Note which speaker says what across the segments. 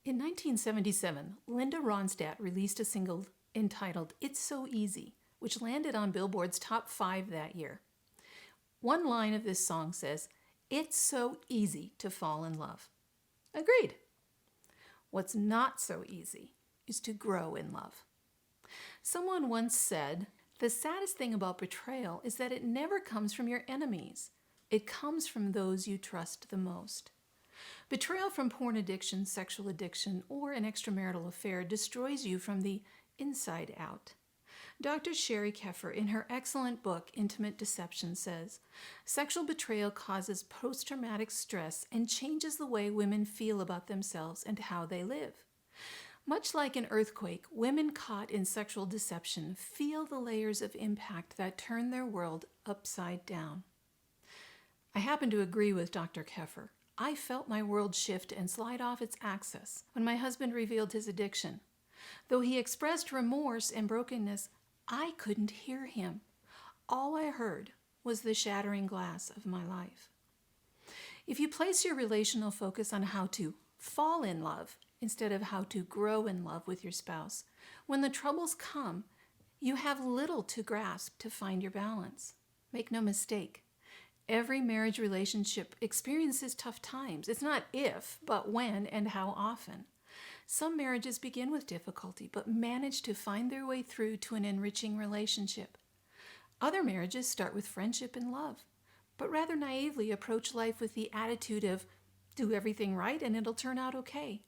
Speaker 1: In 1977, Linda Ronstadt released a single entitled It's So Easy, which landed on Billboard's top 5 that year. One line of this song says, "It's so easy to fall in love." Agreed. What's not so easy is to grow in love. Someone once said, "The saddest thing about betrayal is that it never comes from your enemies. It comes from those you trust the most." Betrayal from porn addiction, sexual addiction, or an extramarital affair destroys you from the inside out. Dr. Sherry Keffer, in her excellent book, Intimate Deception, says, "Sexual betrayal causes post-traumatic stress and changes the way women feel about themselves and how they live. Much like an earthquake, women caught in sexual deception feel the layers of impact that turn their world upside down." I happen to agree with Dr. Keffer. I felt my world shift and slide off its axis when my husband revealed his addiction. Though he expressed remorse and brokenness, I couldn't hear him. All I heard was the shattering glass of my life. If you place your relational focus on how to fall in love instead of how to grow in love with your spouse, when the troubles come, you have little to grasp to find your balance. Make no mistake, every marriage relationship experiences tough times. It's not if, but when and how often. Some marriages begin with difficulty, but manage to find their way through to an enriching relationship. Other marriages start with friendship and love, but rather naively approach life with the attitude of, do everything right and it'll turn out okay.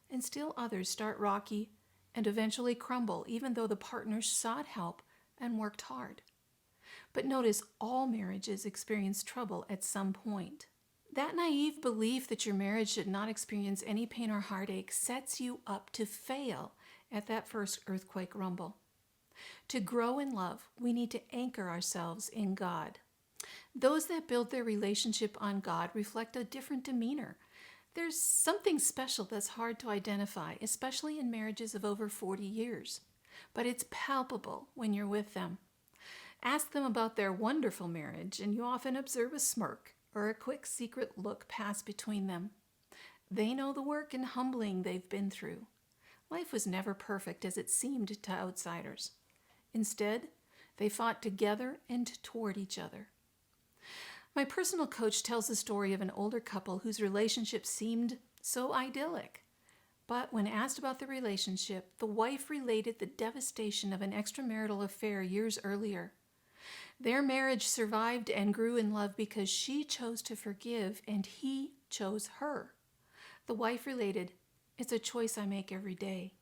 Speaker 1: And still others start rocky and eventually crumble, even though the partners sought help and worked hard. But notice all marriages experience trouble at some point. That naive belief that your marriage should not experience any pain or heartache sets you up to fail at that first earthquake rumble. To grow in love, we need to anchor ourselves in God. Those that build their relationship on God reflect a different demeanor. There's something special that's hard to identify, especially in marriages of over 40 years. But it's palpable when you're with them. Ask them about their wonderful marriage, and you often observe a smirk or a quick secret look pass between them. They know the work and humbling they've been through. Life was never perfect as it seemed to outsiders. Instead, they fought together and toward each other. My personal coach tells the story of an older couple whose relationship seemed so idyllic. But when asked about the relationship, the wife related the devastation of an extramarital affair years earlier. Their marriage survived and grew in love because she chose to forgive and he chose her. The wife related, "It's a choice I make every day."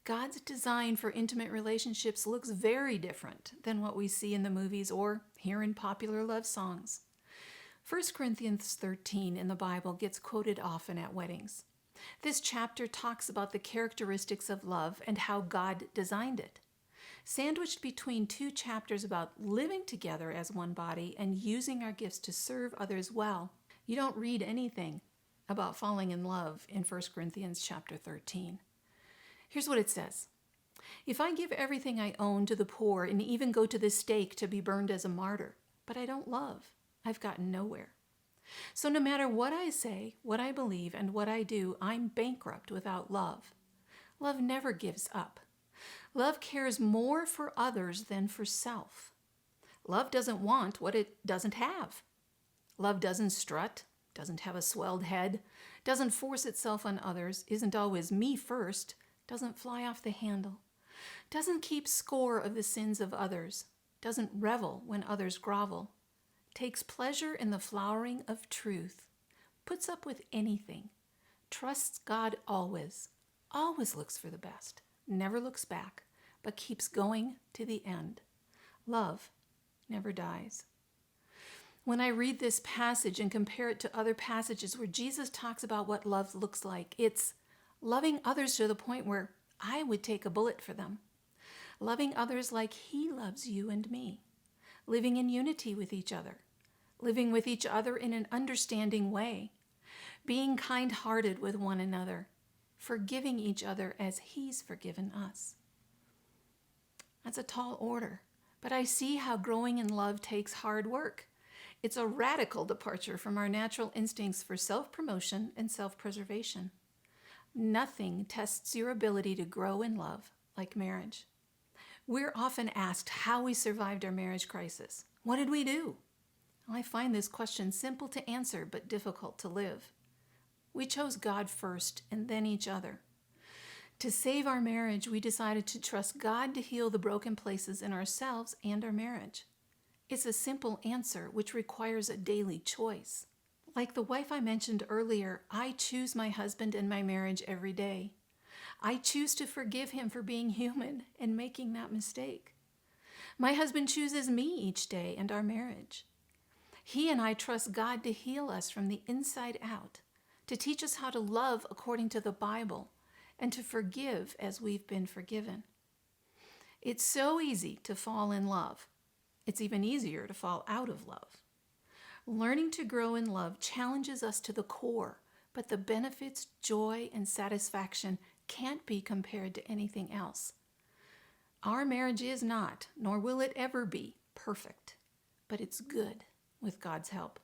Speaker 1: God's design for intimate relationships looks very different than what we see in the movies or hear in popular love songs. 1 Corinthians 13 in the Bible gets quoted often at weddings. This chapter talks about the characteristics of love and how God designed it. Sandwiched between 2 chapters about living together as one body and using our gifts to serve others well, you don't read anything about falling in love in 1 Corinthians chapter 13. Here's what it says. "If I give everything I own to the poor and even go to the stake to be burned as a martyr, but I don't love, I've gotten nowhere. So no matter what I say, what I believe, and what I do, I'm bankrupt without love. Love never gives up. Love cares more for others than for self. Love doesn't want what it doesn't have. Love doesn't strut, doesn't have a swelled head, doesn't force itself on others, isn't always me first, doesn't fly off the handle, doesn't keep score of the sins of others, doesn't revel when others grovel, takes pleasure in the flowering of truth, puts up with anything, trusts God always looks for the best, never looks back, but keeps going to the end. Love never dies." When I read this passage and compare it to other passages where Jesus talks about what love looks like, it's loving others to the point where I would take a bullet for them. Loving others like He loves you and me. Living in unity with each other. Living with each other in an understanding way. Being kind-hearted with one another. Forgiving each other as He's forgiven us. That's a tall order, but I see how growing in love takes hard work. It's a radical departure from our natural instincts for self-promotion and self-preservation. Nothing tests your ability to grow in love like marriage. We're often asked how we survived our marriage crisis. What did we do? I find this question simple to answer but difficult to live. We chose God first and then each other. To save our marriage, we decided to trust God to heal the broken places in ourselves and our marriage. It's a simple answer which requires a daily choice. Like the wife I mentioned earlier, I choose my husband and my marriage every day. I choose to forgive him for being human and making that mistake. My husband chooses me each day and our marriage. He and I trust God to heal us from the inside out, to teach us how to love according to the Bible, and to forgive as we've been forgiven. It's so easy to fall in love. It's even easier to fall out of love. Learning to grow in love challenges us to the core, but the benefits, joy, and satisfaction can't be compared to anything else. Our marriage is not, nor will it ever be, perfect, but it's good with God's help.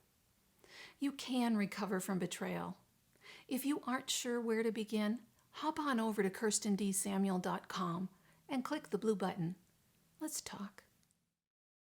Speaker 1: You can recover from betrayal. If you aren't sure where to begin, hop on over to KirstenDSamuel.com and click the blue button. Let's talk.